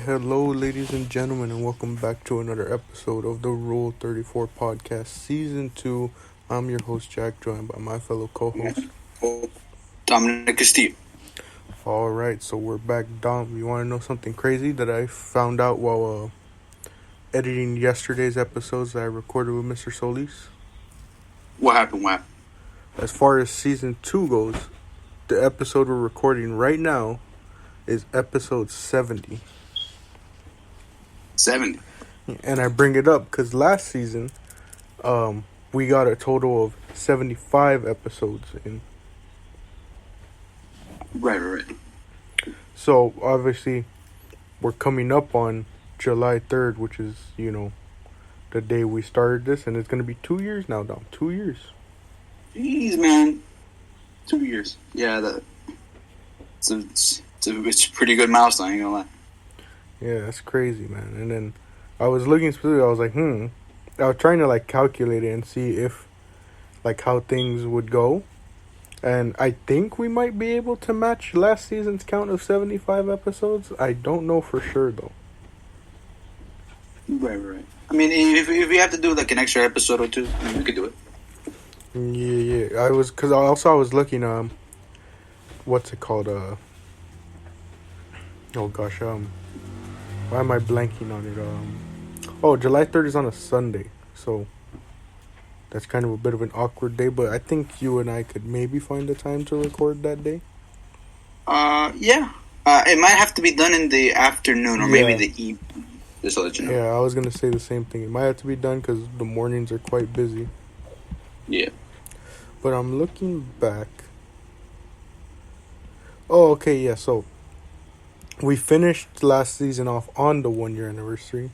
Hello, ladies and gentlemen, and welcome back to another episode of the Rule 34 podcast, Season 2. I'm your host, Jack, joined by my fellow co-host, Dominic Castillo. Alright, so we're back. Dom, you want to know something crazy that I found out while editing yesterday's episodes that I recorded with Mr. Solis? What happened? As far as Season 2 goes, the episode we're recording right now is episode 70. 70. And I bring it up because last season, we got a total of 75 episodes in. Right. So, obviously, we're coming up on July 3rd, which is, the day we started this. And it's going to be 2 years now, Dom. 2 years. Jeez, man. 2 years. Yeah, it's a pretty good milestone, I ain't gonna lie. Yeah, that's crazy, man. And then I was looking specifically, I was like, I was trying to, calculate it and see if, how things would go. And I think we might be able to match last season's count of 75 episodes. I don't know for sure, though. Right. I mean, if we have to do, an extra episode or two, I mean, we could do it. Yeah. I was looking, what's it called? Oh, gosh, why am I blanking on it? July 3rd is on a Sunday, so that's kind of a bit of an awkward day, but I think you and I could maybe find the time to record that day. Yeah. It might have to be done in the afternoon or maybe the evening, just to let you know. Yeah, I was going to say the same thing. It might have to be done because the mornings are quite busy. Yeah. But I'm looking back. Oh, okay, yeah, so we finished last season off on the 1 year anniversary,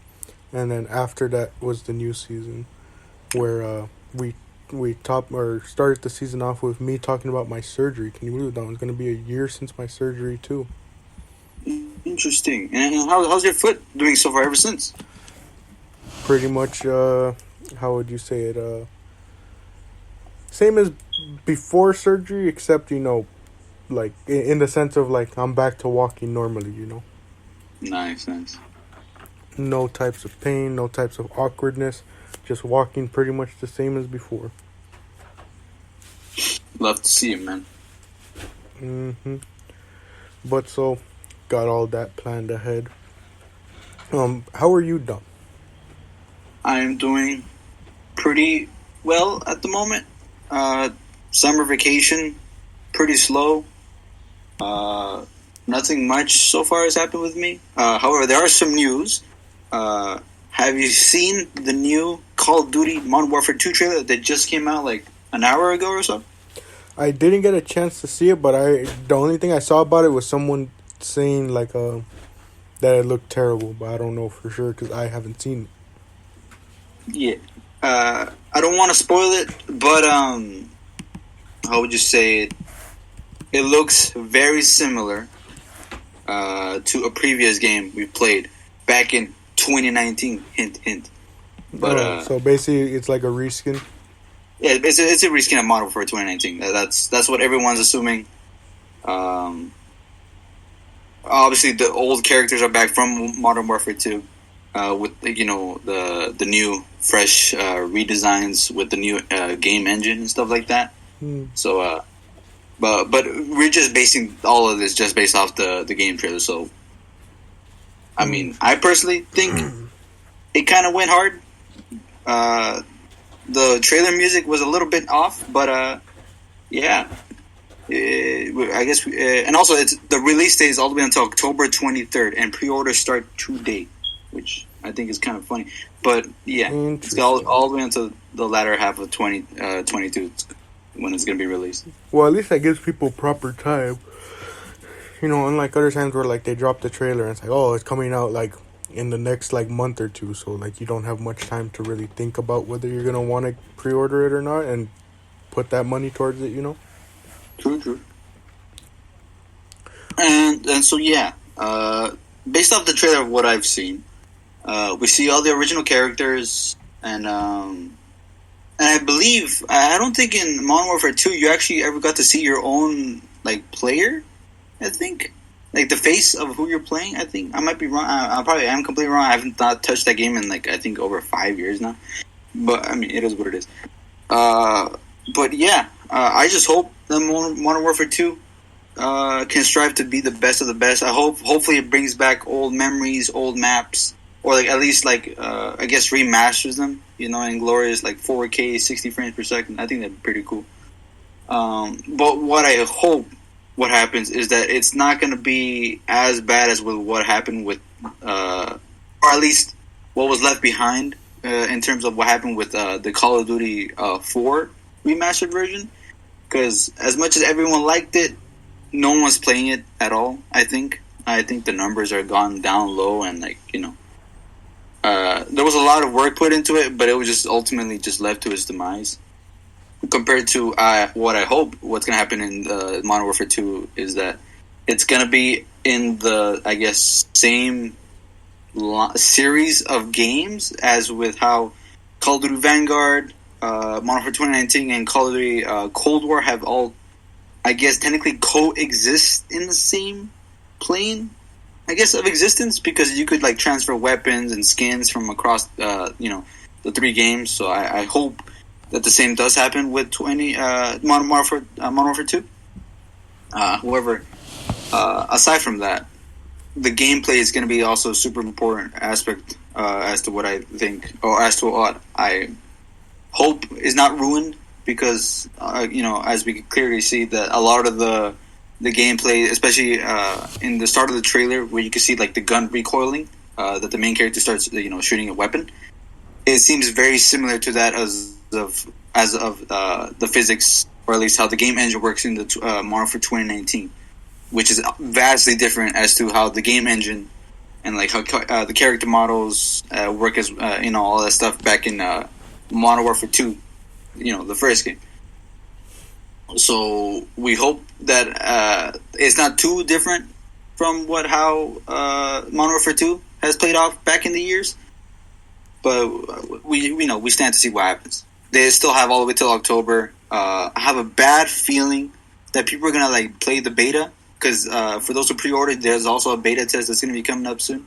and then after that was the new season, where we started the season off with me talking about my surgery. Can you believe that? It's going to be a year since my surgery too. Interesting. And how's your foot doing so far ever since? Pretty much, how would you say it? Same as before surgery, except in the sense of I'm back to walking normally, Nice. No types of pain, no types of awkwardness, just walking pretty much the same as before. Love to see it, man. But so, got all that planned ahead. How are you, Dom? I am doing pretty well at the moment. Summer vacation, pretty slow. Nothing much so far has happened with me. However, there are some news. Have you seen the new Call of Duty Modern Warfare 2 trailer that just came out an hour ago or so? I didn't get a chance to see it, but the only thing I saw about it was someone saying that it looked terrible, but I don't know for sure because I haven't seen it. Yeah. I don't want to spoil it, but how would you say it? It looks very similar to a previous game we played back in 2019. Hint. But so basically, it's like a reskin. Yeah, it's a reskin of Modern Warfare 2019. That's what everyone's assuming. Obviously, the old characters are back from Modern Warfare 2, with the new fresh redesigns with the new game engine and stuff like that. So. But we're just basing all of this just based off the game trailer. So, I mean, I personally think it kind of went hard. The trailer music was a little bit off, but yeah. I guess, and also the release date is all the way until October 23rd, and pre-orders start today, which I think is kind of funny. But yeah, it's all the way until the latter half of 2022. When it's going to be released. Well, at least that gives people proper time. Unlike other times where, they drop the trailer and it's it's coming out, in the next, month or two. So, you don't have much time to really think about whether you're going to want to pre-order it or not and put that money towards it, True. And so, yeah. Based off the trailer of what I've seen, we see all the original characters and I believe, I don't think in Modern Warfare 2 you actually ever got to see your own, player, I think. like the face of who you're playing. I think I might be wrong. I probably am completely wrong. I haven't not touched that game in like I think over 5 years now. But I mean, it is what it is. But yeah, I just hope that Modern Warfare 2 can strive to be the best of the best. Hopefully, it brings back old memories, old maps, or like at least like I guess remasters them. In glorious like 4K, 60 frames per second. I think that'd be pretty cool. But what I hope what happens is that it's not going to be as bad as with what happened with, or at least what was left behind in terms of what happened with the Call of Duty 4 remastered version. Because as much as everyone liked it, no one's playing it at all. I think the numbers are gone down low, and there was a lot of work put into it, but it was just ultimately just left to its demise. Compared to what I hope what's going to happen in Modern Warfare 2 is that it's going to be in the, I guess, same series of games as with how Call of Duty Vanguard, Modern Warfare 2019, and Call of Duty Cold War have all, I guess, technically coexist in the same plane, I guess, of existence, because you could like transfer weapons and skins from across, the 3 games. So I hope that the same does happen with Modern Warfare 2. However, aside from that, the gameplay is going to be also a super important aspect as to what I think, or as to what I hope is not ruined, because as we can clearly see that a lot of the gameplay, especially in the start of the trailer, where you can see like the gun recoiling, that the main character starts shooting a weapon, it seems very similar to that as of the physics, or at least how the game engine works in the Modern Warfare 2019, which is vastly different as to how the game engine and like how the character models work, as all that stuff back in Modern Warfare 2, the first game. So we hope that it's not too different from how Modern Warfare 2 has played off back in the years, but we stand to see what happens. They still have all the way till October. I have a bad feeling that people are gonna like play the beta, because for those who pre-ordered, there's also a beta test that's gonna be coming up soon.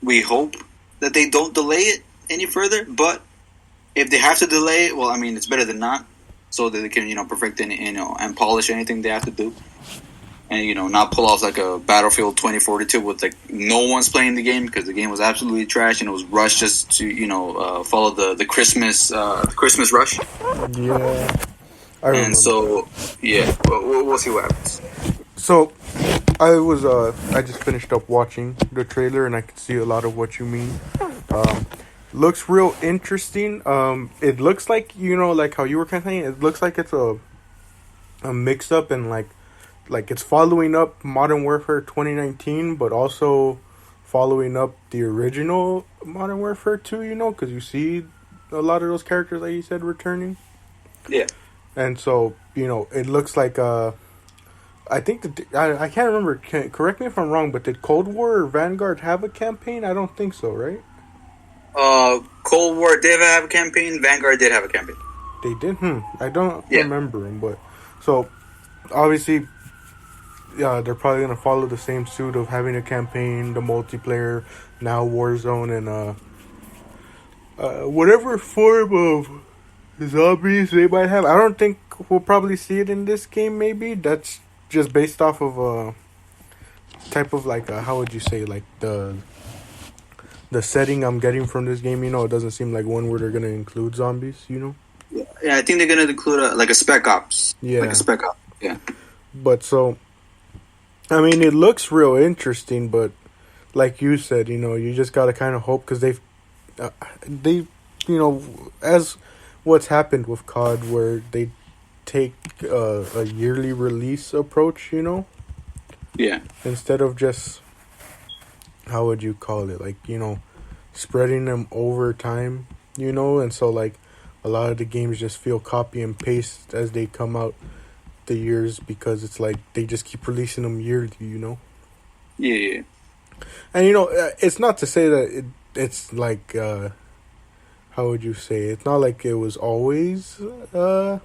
We hope that they don't delay it any further, but if they have to delay it, well, I mean, it's better than not, so that they can perfect and polish anything they have to do, and not pull off like a Battlefield 2042 with like no one's playing the game, because the game was absolutely trash and it was rushed just to follow the Christmas rush. Yeah, I remember. And so yeah, we'll see what happens. So I just finished up watching the trailer, and I could see a lot of what you mean. Looks real interesting. It looks like like how you were kind of saying. It looks like it's a mix up, and like it's following up Modern Warfare 2019, but also following up the original Modern Warfare 2, because you see a lot of those characters, like you said, returning. Yeah. And so, it looks like, I think, I can't remember, correct me if I'm wrong, but did Cold War or Vanguard have a campaign? I don't think so, right? Cold War did have a campaign, Vanguard did have a campaign. They did? I don't remember them, but, so, obviously, they're probably going to follow the same suit of having a campaign, the multiplayer, now Warzone, and whatever form of zombies they might have. I don't think we'll probably see it in this game, maybe. That's just based off of a type of like, how would you say, like the setting I'm getting from this game, it doesn't seem like one where they're going to include zombies, Yeah, I think they're going to include a Spec Ops. Yeah. Like a Spec Ops, yeah. But so, I mean, it looks real interesting, but like you said, you just got to kind of hope, because they, as what's happened with COD, where they take a yearly release approach, Yeah. instead of just, how would you call it, like, spreading them over time, and so like a lot of the games just feel copy and paste as they come out the years, because it's like they just keep releasing them yearly, Yeah. And it's not to say that it's like, how would you say, it's not like it was always or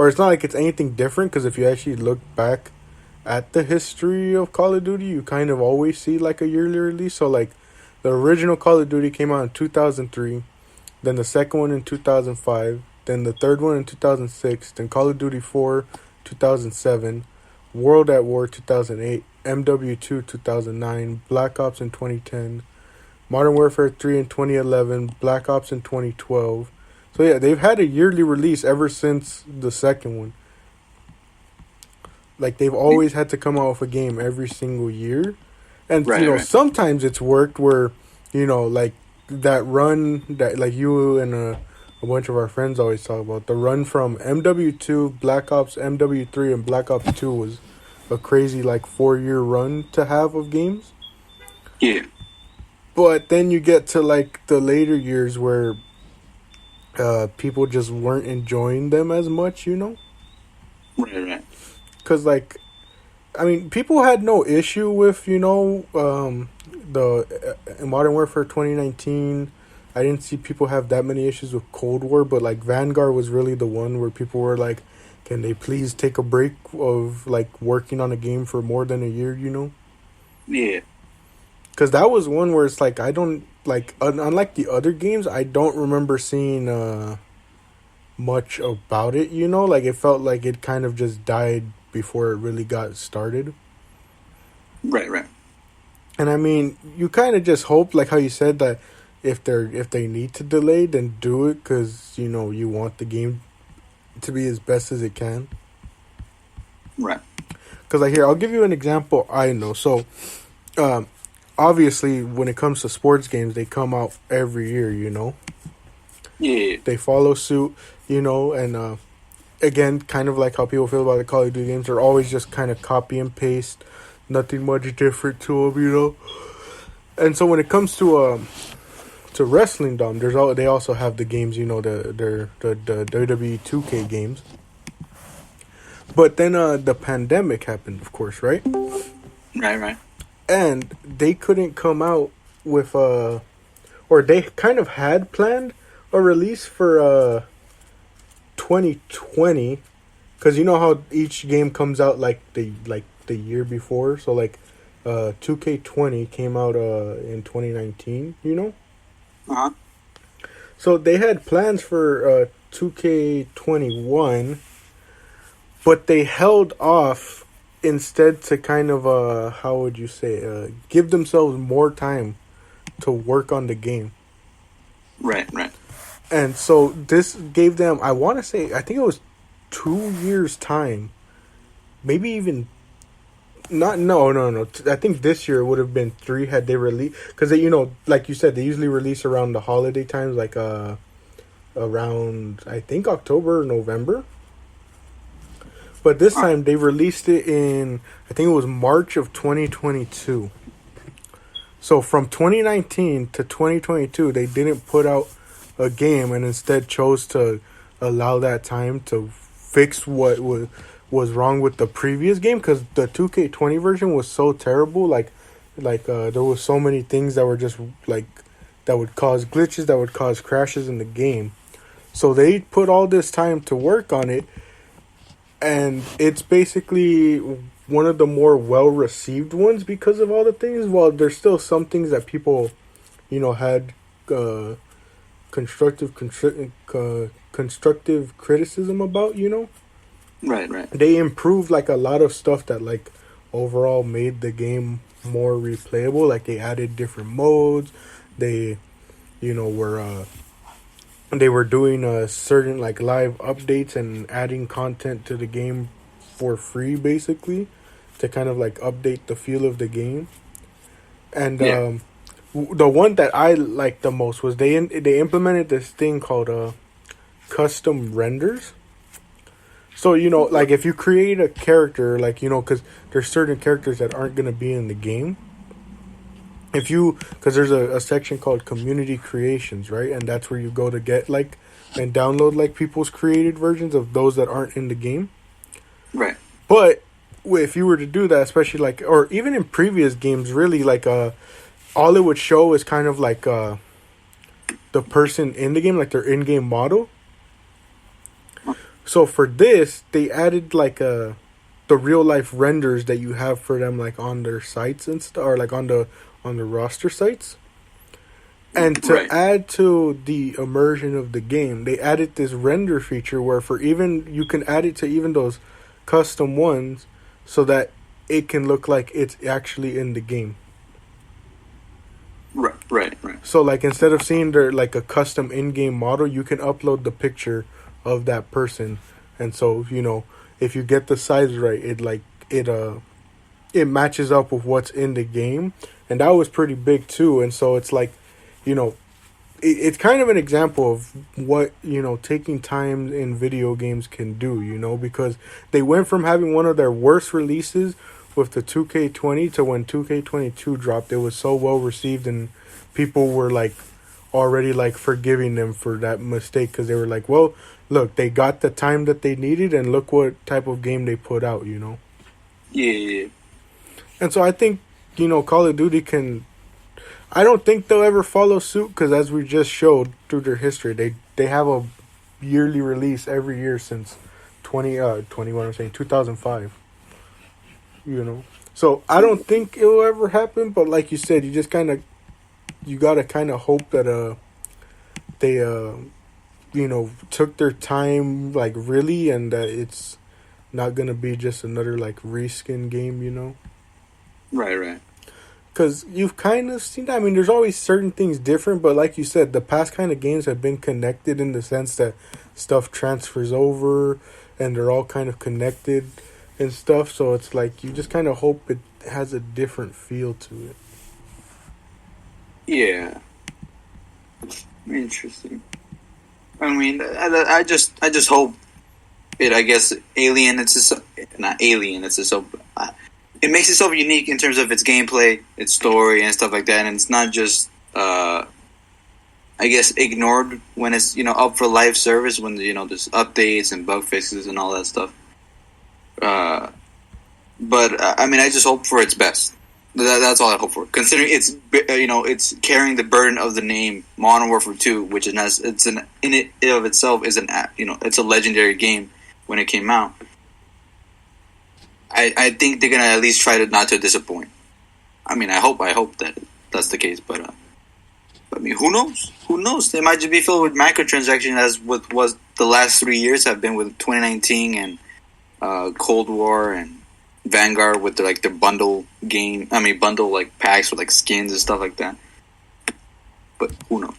it's not like it's anything different, because if you actually look back at the history of Call of Duty, you kind of always see like a yearly release. So like the original Call of Duty came out in 2003, then the second one in 2005, then the third one in 2006, then Call of Duty 4 2007, World at War 2008, MW2 2009, Black Ops in 2010, Modern Warfare 3 in 2011, Black Ops in 2012. So yeah, they've had a yearly release ever since the second one. Like they've always had to come out with a game every single year. And Right. sometimes it's worked where, like that run that like you and a bunch of our friends always talk about, the run from MW2, Black Ops, MW3, and Black Ops 2 was a crazy like 4-year run to have of games. Yeah. But then you get to like the later years where people just weren't enjoying them as much, Right. because like I mean, people had no issue with the Modern Warfare 2019. I didn't see people have that many issues with Cold War, but like Vanguard was really the one where people were like, can they please take a break of like working on a game for more than a year, Yeah. Because that was one where it's like, I don't, like, unlike the other games, I don't remember seeing much about it, Like, it felt like it kind of just died before it really got started. Right. And I mean, you kind of just hope, like how you said, that if they need to delay, then do it, because, you want the game to be as best as it can. Right. Because, like, here, I'll give you an example I know. So, obviously, when it comes to sports games, they come out every year, Yeah. They follow suit, and again, kind of like how people feel about the Call of Duty games, they're always just kind of copy and paste, nothing much different to them, And so when it comes to wrestling, Dom, they also have the games, the WWE 2K games. But then the pandemic happened, of course, right? Right. And they couldn't come out with or they kind of had planned a release for 2020, because you know how each game comes out like the year before. So like 2K20 came out in 2019, Uh-huh. So they had plans for 2K21, but they held off instead to kind of how would you say, give themselves more time to work on the game. Right. And so this gave them, I want to say, I think it was 2 years time, maybe even not. No. I think this year would have been 3 had they released, because they, like you said, they usually release around the holiday times, like around I think October or November. But this time they released it in, I think it was March of 2022. So from 2019 to 2022, they didn't put out a game and instead chose to allow that time to fix what was wrong with the previous game, because the 2K20 version was so terrible. Like there was so many things that were just like that would cause glitches, that would cause crashes in the game. So they put all this time to work on it, and it's basically one of the more well-received ones because of all the things. Well, there's still some things that people, had constructive criticism about, Right. They improved like a lot of stuff that like overall made the game more replayable. Like they added different modes. They, were doing certain like live updates and adding content to the game for free, basically, to kind of like update the feel of the game. And Yeah. the one that I liked the most was they implemented this thing called custom renders. So, like if you create a character, like, because there's certain characters that aren't going to be in the game. Because there's a section called community creations, right? And that's where you go to get like and download like people's created versions of those that aren't in the game. Right. But if you were to do that, especially like, or even in previous games, really like all it would show is kind of like the person in the game, like their in-game model. So for this, they added like the real life renders that you have for them, like on their sites and stuff, or like on the roster sites. And to Right. add to the immersion of the game, they added this render feature where for even you can add it to even those custom ones, so that it can look like it's actually in the game. Right. So like instead of seeing their like a custom in-game model, you can upload the picture of that person, and so if you get the size right, it matches up with what's in the game, and that was pretty big too. And so it's like, it's kind of an example of what taking time in video games can do. Because they went from having one of their worst releases with the 2K20 to when 2K22 dropped, it was so well received, and people were like already like forgiving them for that mistake because they were like, well, look, they got the time that they needed, and look what type of game they put out. Yeah. And so I think Call of Duty can. I don't think they'll ever follow suit because, as we just showed through their history, they have a yearly release every year since 2005. So I don't think it will ever happen. But like you said, you just gotta kind of hope that they took their time like really, and that it's not gonna be just another like reskin game. Right. Because you've kind of seen that. I mean, there's always certain things different, but like you said, the past kind of games have been connected in the sense that stuff transfers over and they're all kind of connected and stuff. So it's like you just kind of hope it has a different feel to it. Yeah. Interesting. I mean, I just hope it. I guess Alien. It's not Alien. It's just so. It makes itself unique in terms of its gameplay, its story, and stuff like that. And it's not just, I guess, ignored when it's up for live service, when there's updates and bug fixes and all that stuff. But I mean, I just hope for its best. That's all I hope for. Considering it's carrying the burden of the name Modern Warfare 2, which is in it of itself is it's a legendary game when it came out. I think they're gonna at least try to not to disappoint. I mean, I hope that that's the case, but I mean, who knows? Who knows? They might just be filled with microtransactions, as what was the last 3 years have been with 2019 and Cold War and Vanguard with their bundle game. I mean, bundle like packs with like skins and stuff like that. But who knows?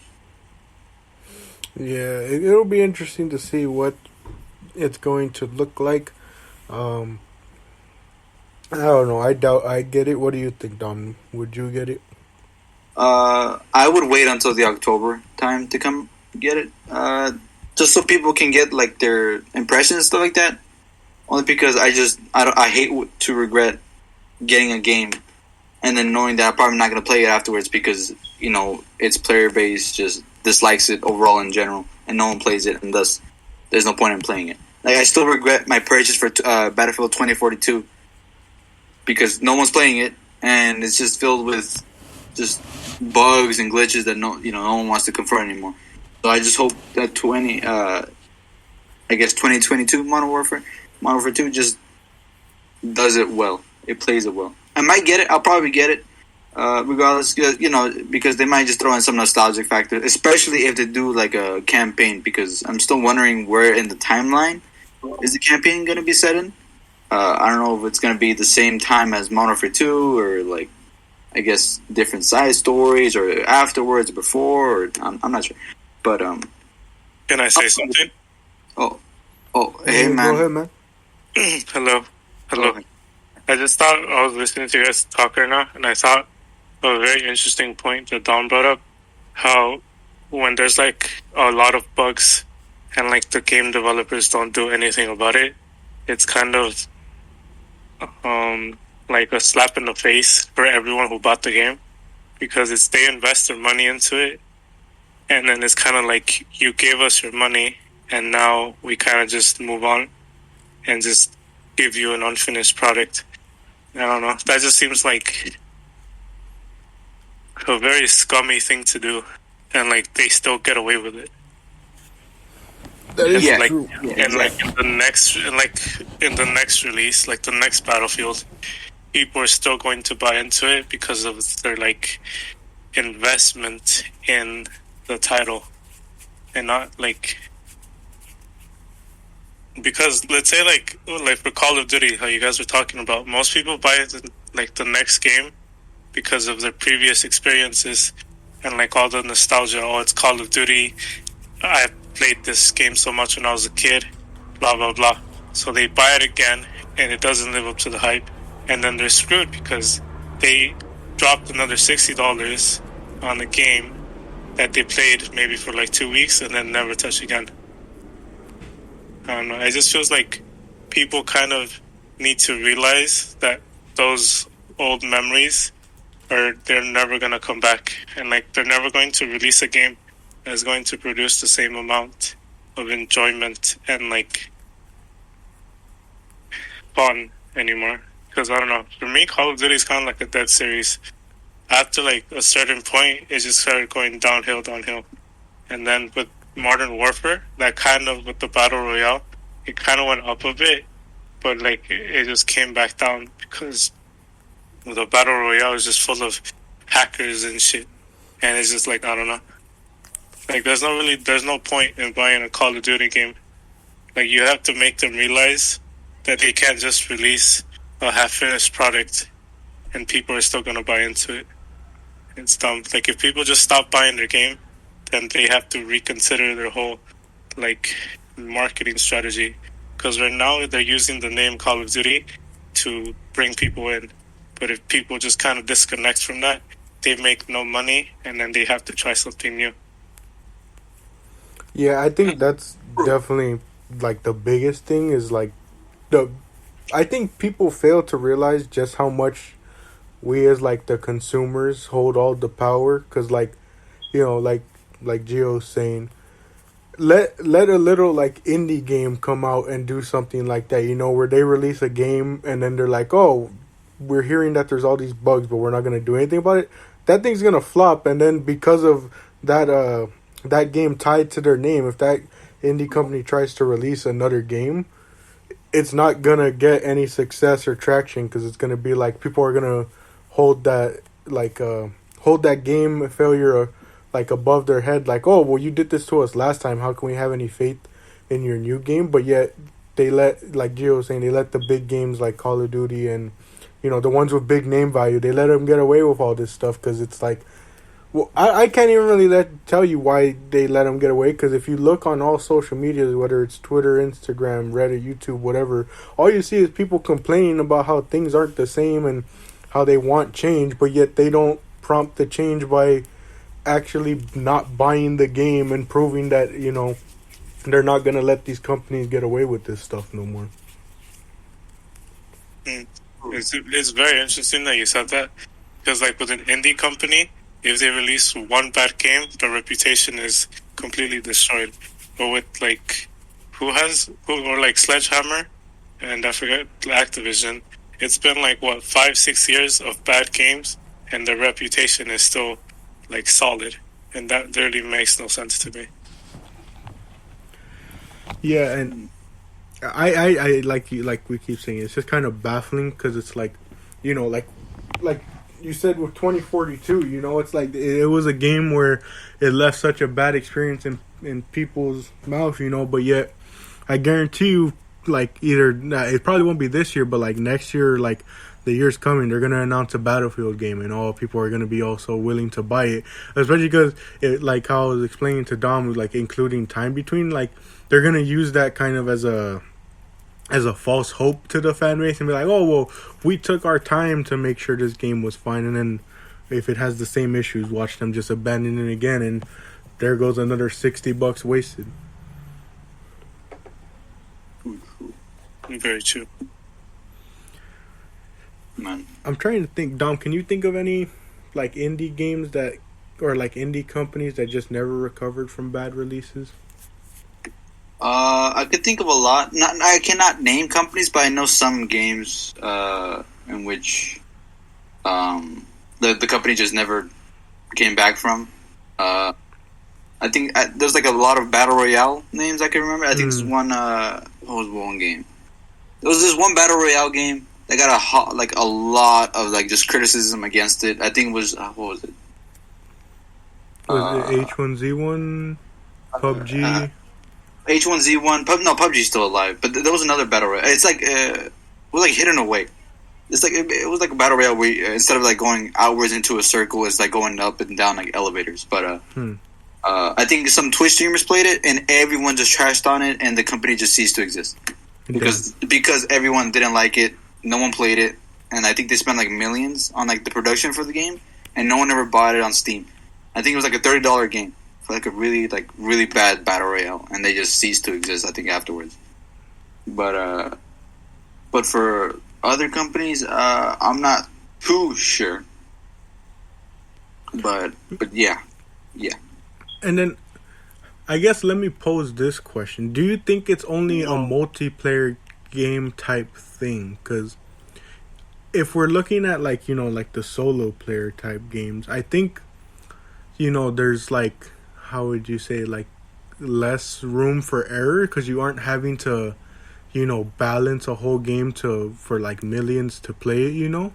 Yeah, it'll be interesting to see what it's going to look like. I don't know. I doubt I get it. What do you think, Don? Would you get it? I would wait until the October time to come get it, just so people can get like their impressions and stuff like that. Only because I hate to regret getting a game and then knowing that I'm probably not going to play it afterwards because its player base just dislikes it overall in general, and no one plays it, and thus there's no point in playing it. Like, I still regret my purchase for Battlefield 2042. Because no one's playing it, and it's just filled with just bugs and glitches that no one wants to confront anymore. So I just hope that 2022 Modern Warfare 2 just does it well. It plays it well. I might get it. I'll probably get it, regardless. Because they might just throw in some nostalgic factor, especially if they do like a campaign. Because I'm still wondering where in the timeline is the campaign going to be set in. I don't know if it's going to be the same time as Modern Warfare 2 or, like, I guess different side stories or afterwards, before, or I'm not sure. But, Can I say something? Oh, hey, man. Go ahead, man. Hello. I just thought I was listening to you guys talk right now, and I thought of a very interesting point that Don brought up. How when there's, like, a lot of bugs and, like, the game developers don't do anything about it, it's kind of like a slap in the face for everyone who bought the game, because they invest their money into it, and then it's kind of like you gave us your money and now we kind of just move on and just give you an unfinished product. I don't know, that just seems like a very scummy thing to do, and like they still get away with it. That is Yeah. true. And like in the next release, like the next Battlefield, people are still going to buy into it because of their like investment in the title, and not like because let's say like for Call of Duty, how you guys were talking about, most people buy the next game because of their previous experiences and like all the nostalgia. Oh, it's Call of Duty. I played this game so much when I was a kid. Blah blah blah. So they buy it again, and it doesn't live up to the hype, and then they're screwed because they dropped another $60 on a game that they played maybe for like 2 weeks and then never touch again. I don't know. It just feels like people kind of need to realize that those old memories they're never gonna come back, and like they're never going to release a game that's going to produce the same amount of enjoyment and like fun anymore. Because I don't know, for me, Call of Duty is kind of like a dead series. After like a certain point, it just started going downhill, and then with Modern Warfare, that kind of with the Battle Royale, it kind of went up a bit, but like it just came back down because the Battle Royale is just full of hackers and shit, and it's just like I don't know. Like there's no point in buying a Call of Duty game. Like you have to make them realize that they can't just release a half-finished product and people are still gonna buy into it. It's dumb. Like if people just stop buying their game, then they have to reconsider their whole like marketing strategy. Because right now they're using the name Call of Duty to bring people in, but if people just kind of disconnect from that, they make no money, and then they have to try something new. Yeah, I think that's definitely like the biggest thing is like I think people fail to realize just how much we as like the consumers hold all the power, because like like Gio's saying, let a little like indie game come out and do something like that, where they release a game and then they're like, oh, we're hearing that there's all these bugs but we're not going to do anything about it. That thing's going to flop, and then because of that game tied to their name, if that indie company tries to release another game, it's not gonna get any success or traction, because it's gonna be like people are gonna hold that game failure like above their head, like, oh well, you did this to us last time, how can we have any faith in your new game? But yet they let, like Gio was saying, they let the big games like Call of Duty and the ones with big name value, they let them get away with all this stuff, because it's like, well, I can't even really tell you why they let them get away, because if you look on all social media, whether it's Twitter, Instagram, Reddit, YouTube, whatever, all you see is people complaining about how things aren't the same and how they want change, but yet they don't prompt the change by actually not buying the game and proving that, they're not going to let these companies get away with this stuff no more. It's very interesting that you said that, because like with an indie company, if they release one bad game, their reputation is completely destroyed. But with like or like Sledgehammer, and I forget Activision, it's been like 5-6 years of bad games, and their reputation is still like solid, and that really makes no sense to me. Yeah, and I like we keep saying, it's just kind of baffling, because it's like, like you said with 2042, it's like it was a game where it left such a bad experience in people's mouth, but yet I guarantee you, like either it probably won't be this year, but like next year, like the years coming, they're gonna announce a Battlefield game, and all people are gonna be also willing to buy it, especially because like how I was explaining to Dom, like including time between, like they're gonna use that kind of as a false hope to the fan base and be like, oh, well, we took our time to make sure this game was fine, and then if it has the same issues, watch them just abandon it again, and there goes another $60 wasted. Very true. Man. I'm trying to think, Dom, can you think of any like indie games that, or like indie companies that just never recovered from bad releases? I could think of a lot. I cannot name companies, but I know some games in which the company just never came back from. I think there's like a lot of battle royale names I can remember. I think there's one. What was one game? There was this one battle royale game that got a lot of like just criticism against it. I think it was what was it? Was it H1Z1, PUBG? H1Z1. No, PUBG's still alive. But there was another battle royale. It's like it was like Hidden Away. It's like it was like a battle royale where instead of like going outwards into a circle, it's like going up and down like elevators. But I think some Twitch streamers played it, and everyone just trashed on it, and the company just ceased to exist because everyone didn't like it. No one played it, and I think they spent like millions on like the production for the game, and no one ever bought it on Steam. I think it was like a $30 game for like a really bad battle royale, and they just ceased to exist. I think afterwards, but for other companies, I'm not too sure. But yeah. And then, I guess let me pose this question: do you think it's only a multiplayer game type thing? Because if we're looking at like like the solo player type games, I think there's like, how would you say, like less room for error because you aren't having to balance a whole game for like millions to play it.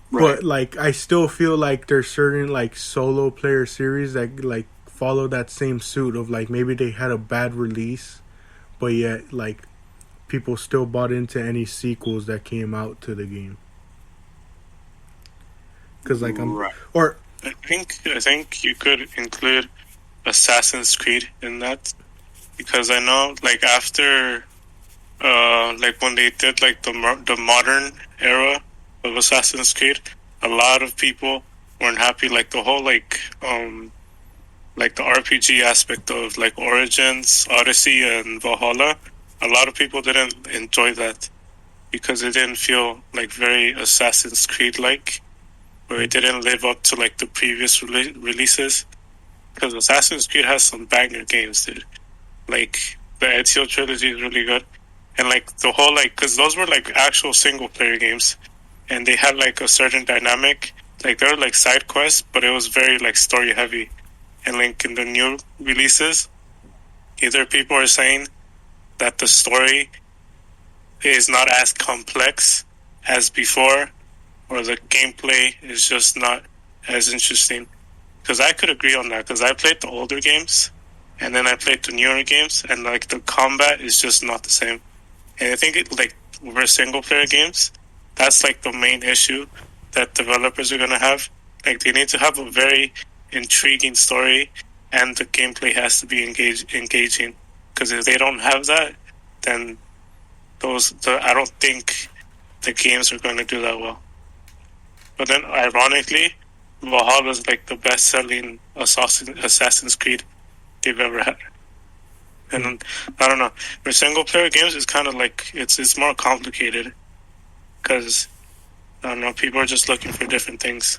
Right. But like I still feel like there's certain like solo player series that like follow that same suit of like maybe they had a bad release, but yet like people still bought into any sequels that came out to the game. Because like I think you could include Assassin's Creed in that, because I know like after like when they did like the modern era of Assassin's Creed, a lot of people weren't happy. Like the whole like the RPG aspect of like Origins, Odyssey, and Valhalla, a lot of people didn't enjoy that because it didn't feel like very Assassin's Creed like, where it didn't live up to like the previous releases. Because Assassin's Creed has some banger games, dude. Like the Ezio trilogy is really good, and like the whole like, because those were like actual single player games, and they had like a certain dynamic. Like they were like side quests, but it was very like story heavy. And like in the new releases, either people are saying that the story is not as complex as before, or the gameplay is just not as interesting. Because I could agree on that, because I played the older games, and then I played the newer games, and like the combat is just not the same. And I think like for single player games, that's like the main issue that developers are gonna have. Like they need to have a very intriguing story, and the gameplay has to be engaging. Because if they don't have that, then I don't think the games are going to do that well. But then, ironically, Valhalla is like the best-selling Assassin's Creed they've ever had. And I don't know, for single-player games, it's kind of like it's more complicated because I don't know, people are just looking for different things.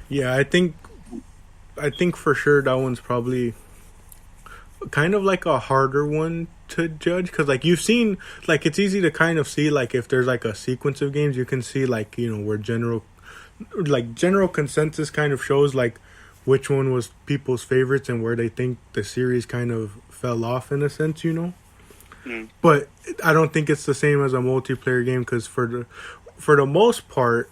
Yeah, I think for sure that one's probably kind of like a harder one to judge, because like you've seen, like it's easy to kind of see like if there's like a sequence of games, you can see like where general consensus kind of shows like which one was people's favorites and where they think the series kind of fell off in a sense, But I don't think it's the same as a multiplayer game, because for the most part,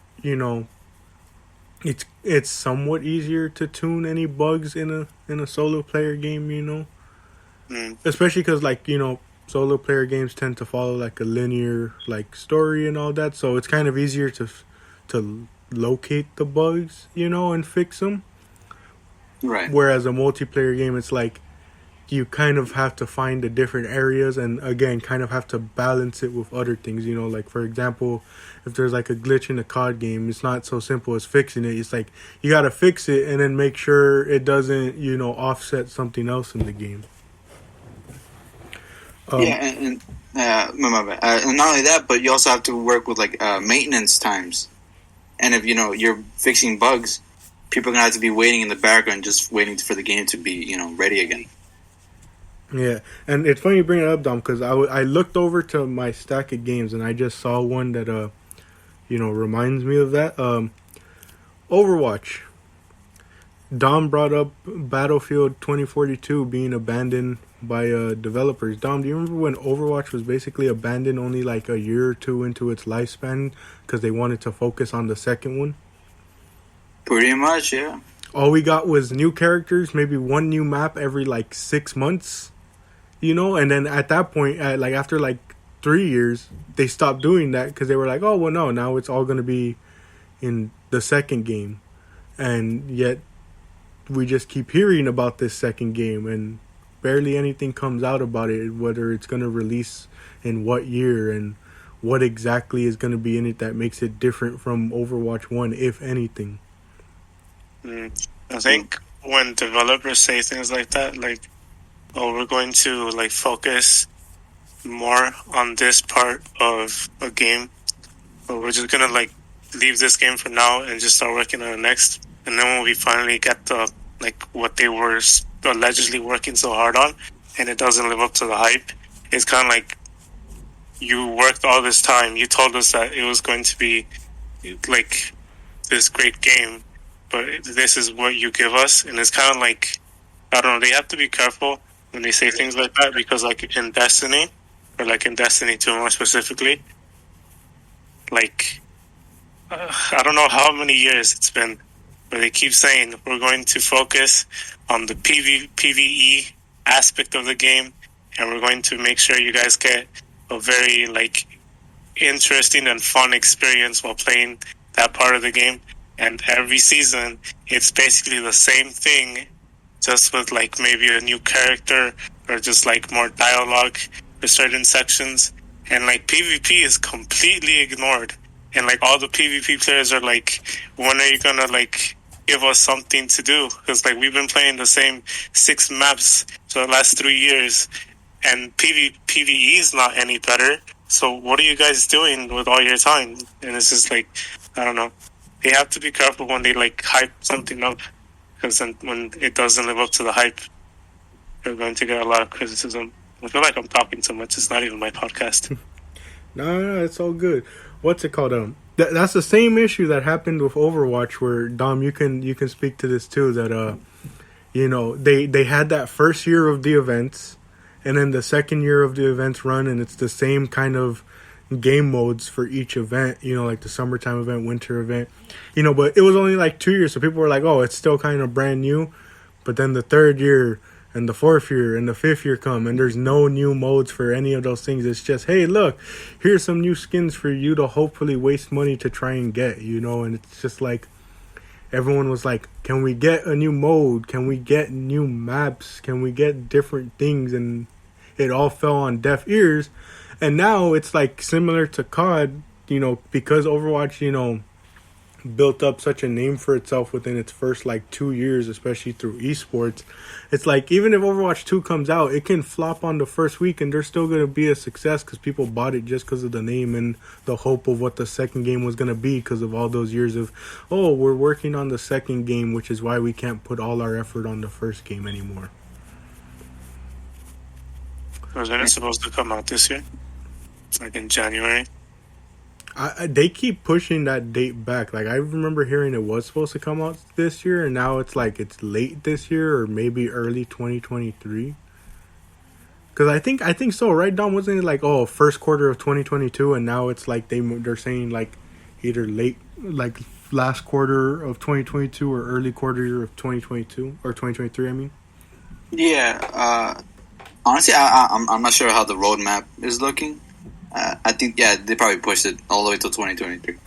it's somewhat easier to tune any bugs in a solo player game, especially because like solo player games tend to follow like a linear like story and all that, so it's kind of easier to locate the bugs, and fix them. Right. Whereas a multiplayer game, it's like you kind of have to find the different areas and again kind of have to balance it with other things, like for example, if there's like a glitch in a COD game, it's not so simple as fixing it. It's like you got to fix it and then make sure it doesn't offset something else in the game. And not only that, but you also have to work with like maintenance times, and if you're fixing bugs, people are gonna have to be waiting in the background, just waiting for the game to be ready again. Yeah, and it's funny you bring it up, Dom, because I looked over to my stack of games and I just saw one that reminds me of that. Overwatch. Dom brought up Battlefield 2042 being abandoned by developers. Dom, do you remember when Overwatch was basically abandoned only like a year or two into its lifespan because they wanted to focus on the second one? Pretty much, yeah. All we got was new characters, maybe one new map every like 6 months, and then at that point, like after like 3 years, they stopped doing that because they were like, oh well, no, now it's all gonna be in the second game, and yet we just keep hearing about this second game and barely anything comes out about it, whether it's going to release in what year and what exactly is going to be in it that makes it different from Overwatch 1, if anything. I think when developers say things like that, like, oh, we're going to like focus more on this part of a game, but we're just gonna like leave this game for now and just start working on the next. And then when we finally get the like what they were allegedly working so hard on, and it doesn't live up to the hype, it's kind of like you worked all this time. You told us that it was going to be like this great game, but this is what you give us, and it's kind of like, I don't know. They have to be careful when they say things like that because, like in Destiny, or like in Destiny 2 more specifically, like I don't know how many years it's been, but they keep saying we're going to focus on the PvE aspect of the game, and we're going to make sure you guys get a very like interesting and fun experience while playing that part of the game. And every season, it's basically the same thing, just with like maybe a new character or just like more dialogue for certain sections. And like PvP is completely ignored. And like all the PvP players are like, when are you gonna like give us something to do? Because like we've been playing the same 6 maps for the last 3 years, and PvE is not any better. So what are you guys doing with all your time? And it's just like, I don't know. They have to be careful when they like hype something up, because then when it doesn't live up to the hype, they're going to get a lot of criticism. I feel like I'm talking too much. It's not even my podcast. No, it's all good. What's it called? That's the same issue that happened with Overwatch. Where Dom, you can speak to this too. That they had that first year of the events, and then the second year of the events run, and it's the same kind of game modes for each event. Like the summertime event, winter event. But it was only like 2 years, so people were like, "Oh, it's still kind of brand new." But then the third year and the fourth year and the fifth year come, and there's no new modes for any of those things. It's just, hey, look, here's some new skins for you to hopefully waste money to try and get, and it's just like everyone was like, can we get a new mode? Can we get new maps? Can we get different things? And it all fell on deaf ears. And now it's like similar to COD, because Overwatch, built up such a name for itself within its first like 2 years, especially through esports. It's like even if Overwatch 2 comes out, it can flop on the first week and they're still going to be a success because people bought it just because of the name and the hope of what the second game was going to be, because of all those years of, oh, we're working on the second game, which is why we can't put all our effort on the first game anymore. Wasn't it supposed to come out this year? It's like in January. They keep pushing that date back. Like I remember hearing it was supposed to come out this year, and now it's like it's late this year or maybe early 2023. Because I think so, right, Dom? Wasn't it like first quarter of 2022, and now it's like they're saying like either late, like last quarter of 2022 or early quarter of 2022 or 2023? I mean. Yeah. Honestly, I'm not sure how the roadmap is looking. I think, they probably pushed it all the way till 2023.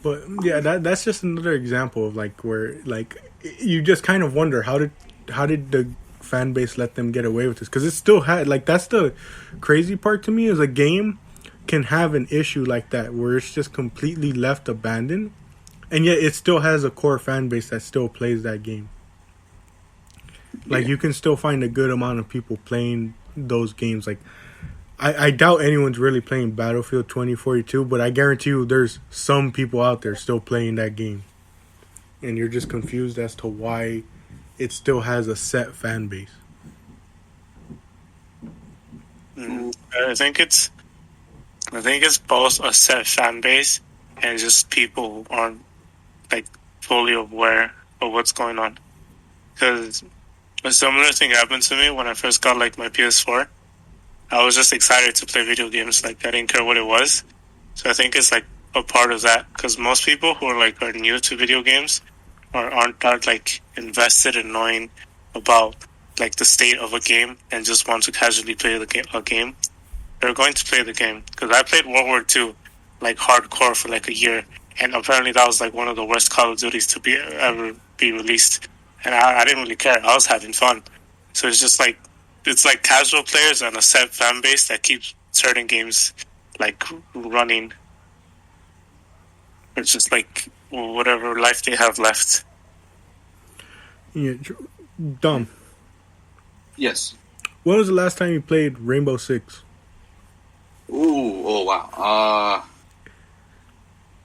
But yeah, that's just another example of like where like you just kind of wonder how did the fan base let them get away with this? Because it still had like, that's the crazy part to me, is a game can have an issue like that where it's just completely left abandoned, and yet it still has a core fan base that still plays that game. Like you can still find a good amount of people playing those games. Like I doubt anyone's really playing Battlefield 2042, but I guarantee you there's some people out there still playing that game. And you're just confused as to why it still has a set fan base. I think it's both a set fan base and just people who aren't like fully aware of what's going on. Because a similar thing happened to me when I first got like my PS4. I was just excited to play video games. Like I didn't care what it was. So I think it's like a part of that. Because most people who are new to video games or aren't that like invested in knowing about like the state of a game and just want to casually play a game, they're going to play the game. Because I played World War II like hardcore for like a year, and apparently that was like one of the worst Call of Duties to ever be released. And I didn't really care. I was having fun. So it's like casual players and a set fan base that keeps certain games like running. It's just like whatever life they have left. Yeah, Dom. Yes. When was the last time you played Rainbow Six? Oh wow.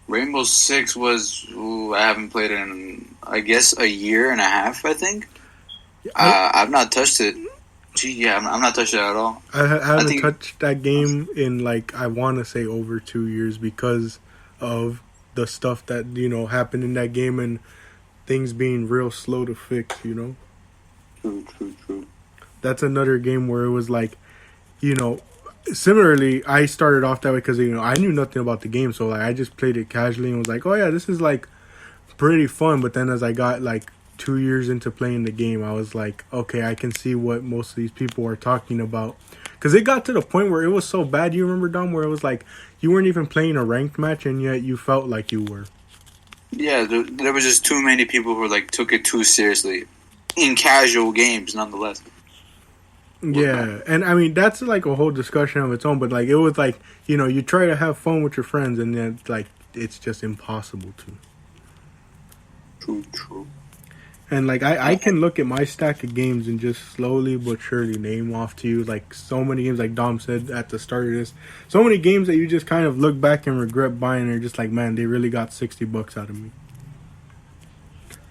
Rainbow Six was. I haven't played it in, I guess, a year and a half. I think. I've not touched it. Gee, yeah, I'm not touched it at all. I haven't touched that game in like I want to say over 2 years because of the stuff that happened in that game and things being real slow to fix. True. That's another game where it was like, similarly, I started off that way because I knew nothing about the game, so like I just played it casually and was like, oh yeah, this is like pretty fun. But then as I got like 2 years into playing the game, I was like, okay, I can see what most of these people are talking about. Because it got to the point where it was so bad, you remember, Dom, where it was like you weren't even playing a ranked match and yet you felt like you were. Yeah, there was just too many people who like took it too seriously in casual games, nonetheless. Yeah, and I mean that's like a whole discussion of its own. But like it was like you try to have fun with your friends, and then like it's just impossible to. True. And like I can look at my stack of games and just slowly but surely name off to you like so many games, like Dom said at the start of this, so many games that you just kind of look back and regret buying. And you're just like, man, they really got $60 out of me.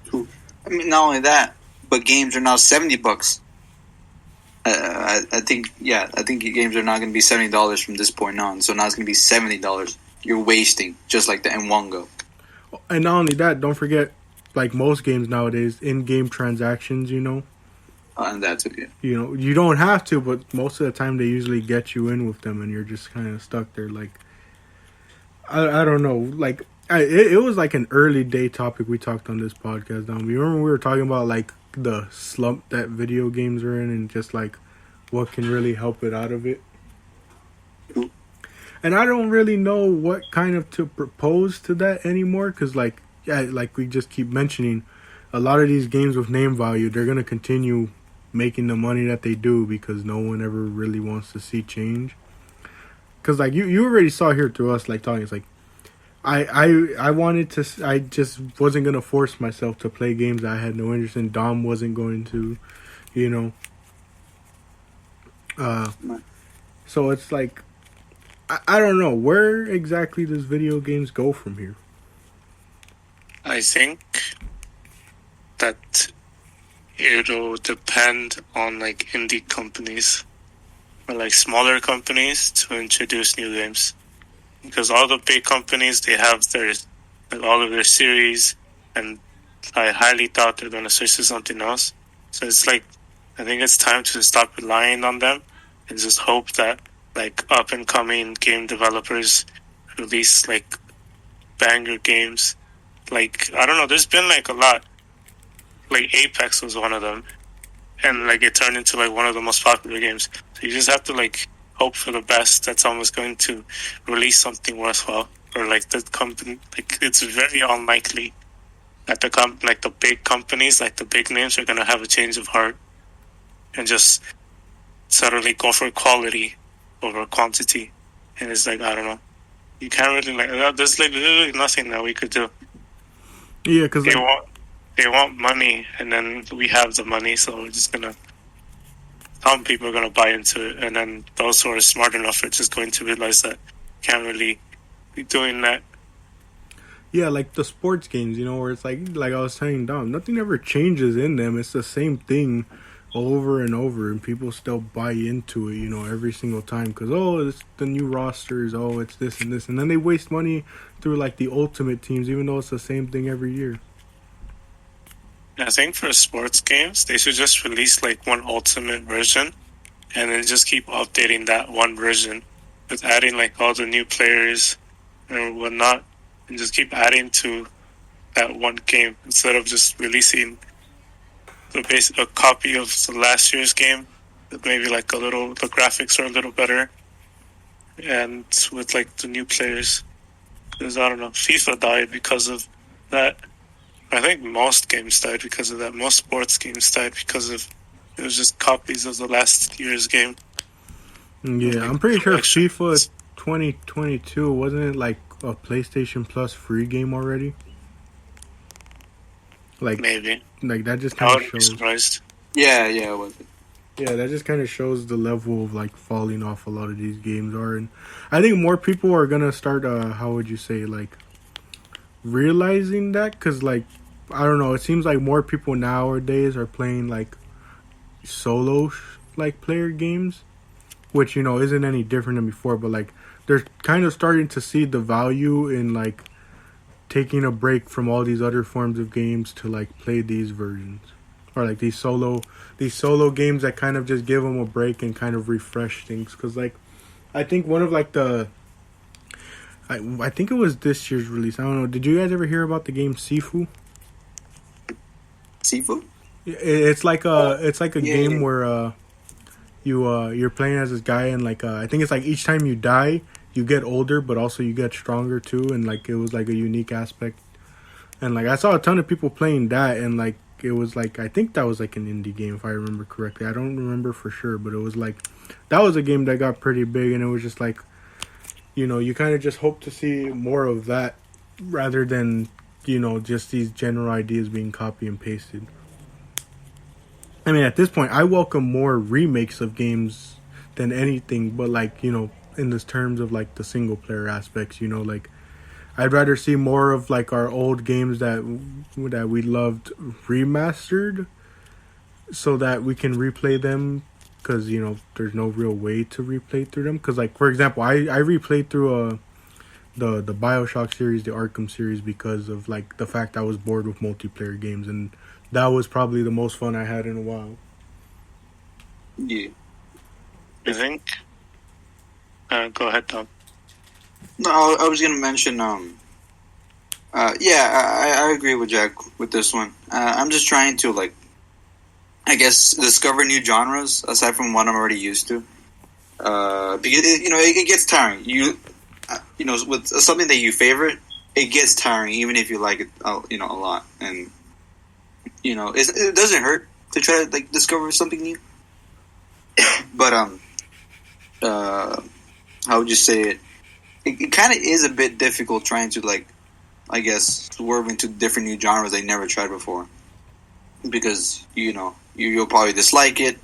True. I mean, not only that, but games are now $70. I think games are not going to be $70 from this point on. So now it's going to be $70. You're wasting just like the M1 Go. And not only that, don't forget, like most games nowadays, in-game transactions. And that's it. Yeah. You don't have to, but most of the time they usually get you in with them, and you're just kind of stuck there. Like, I don't know. Like, it was like an early day topic we talked on this podcast. You remember we were talking about like the slump that video games are in, and just like what can really help it out of it. And I don't really know what kind of to propose to that anymore, because like we just keep mentioning, a lot of these games with name value, they're gonna continue making the money that they do because no one ever really wants to see change. Because like you already saw here through us like talking, it's like I wanted to, I just wasn't gonna force myself to play games I had no interest in. Dom wasn't going to, so it's like I don't know, where exactly does video games go from here? I think that it'll depend on like indie companies or like smaller companies to introduce new games, because all the big companies, they have their like all of their series, and I highly doubt they're going to switch to something else. So it's like I think it's time to stop relying on them and just hope that like up and coming game developers release like banger games. Like, I don't know, there's been like a lot. Like Apex was one of them, and like it turned into like one of the most popular games. So you just have to like hope for the best that someone's going to release something worthwhile, or like the company. Like it's very unlikely that the big companies, like the big names, are gonna have a change of heart and just suddenly go for quality over quantity. And it's like, I don't know, you can't really like. There's like literally nothing that we could do. Yeah, because they want money, and then we have the money, so we're just gonna. Some people are gonna buy into it, and then those who are smart enough are just going to realize that can't really be doing that. Yeah, like the sports games, where it's like I was saying, Dom, nothing ever changes in them. It's the same thing over and over, and people still buy into it, every single time because it's the new rosters, it's this and this, and then they waste money through like the ultimate teams, even though it's the same thing every year. I think for sports games, they should just release like one ultimate version, and then just keep updating that one version with adding like all the new players or whatnot, and just keep adding to that one game instead of just releasing a copy of the last year's game with maybe like the graphics are a little better and with like the new players. Because I don't know, FIFA died because of that. I think most games died because of that. Most sports games died because of it was just copies of the last year's game. Yeah, I'm pretty sure FIFA 2022 wasn't it like a PlayStation Plus free game already? Like maybe. Like that just I kind of wouldn't be shows. surprised. Yeah, it was. Yeah, that just kind of shows the level of like falling off a lot of these games are, and I think more people are gonna start. How would you say, like realizing that? Because like I don't know, it seems like more people nowadays are playing like solo like player games, which you know isn't any different than before. But like they're kind of starting to see the value in like taking a break from all these other forms of games to like play these versions. Or like these solo games that kind of just give them a break and kind of refresh things. Because like I think one of like I think it was this year's release. I don't know. Did you guys ever hear about the game Sifu? Sifu? It's like a game where you're playing as this guy, and like I think it's like each time you die you get older, but also you get stronger too, and like it was like a unique aspect. And like I saw a ton of people playing that, and like it was like I think that was like an indie game if I remember correctly. I don't remember for sure, but it was like that was a game that got pretty big, and it was just like, you know, you kind of just hope to see more of that rather than, you know, just these general ideas being copy and pasted. I mean, at this point, I welcome more remakes of games than anything, but like, you know, in this terms of like the single player aspects, you know, like I'd rather see more of like our old games that we loved remastered so that we can replay them, because you know there's no real way to replay through them. Because like for example, I replayed through the BioShock series, the Arkham series, because of like the fact I was bored with multiplayer games, and that was probably the most fun I had in a while. Yeah. You think? Go ahead, Tom. No, I was gonna mention. I agree with Jack with this one. I'm just trying to like, I guess, discover new genres aside from what I'm already used to. Because it gets tiring. You know, with something that you favorite, it gets tiring even if you like it, a lot. And you know, it doesn't hurt to try to like discover something new. But how would you say it? It kind of is a bit difficult trying to, like, I guess, swerve into different new genres I never tried before. Because, you know, you'll probably dislike it,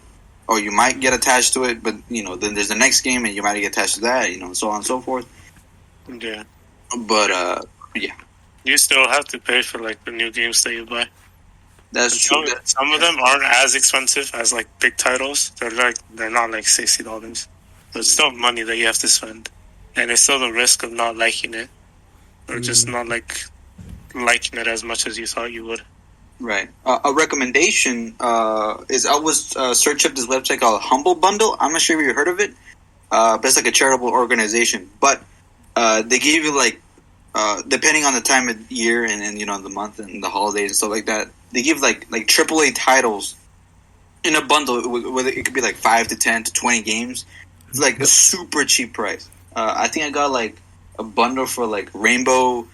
or you might get attached to it, but, you know, then there's the next game and you might get attached to that, you know, so on and so forth. Yeah. But, yeah. You still have to pay for, like, the new games that you buy. That's true. Some of them aren't as expensive as, like, big titles. They're not, like, $60. But it's still money that you have to spend. And it's still the risk of not liking it, or just not liking it as much as you thought you would. Right. A recommendation is I was search up this website called Humble Bundle. I'm not sure if you heard of it, but it's like a charitable organization. But they give you like depending on the time of year and you know the month and the holidays and stuff like that, they give like AAA titles in a bundle. Where it could be like 5 to 10 to 20 games. It's like a super cheap price. I think I got like a bundle for like Rainbow,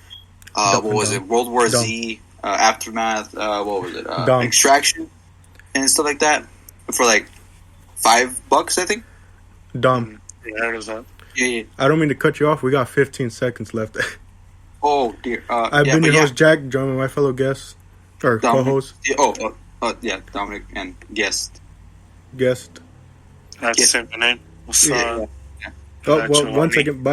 what was it? World War Z, Aftermath, what was it? Extraction, and stuff like that for like $5, I think. Dumb. Yeah, I heard of that. Yeah. I don't mean to cut you off. We got 15 seconds left. Oh dear. I've been your host, Jack, joined by my fellow guest or co-host. Yeah, Dominic and guest. Guest. That's the same name. Yeah. Oh, well, 1 second. Bye.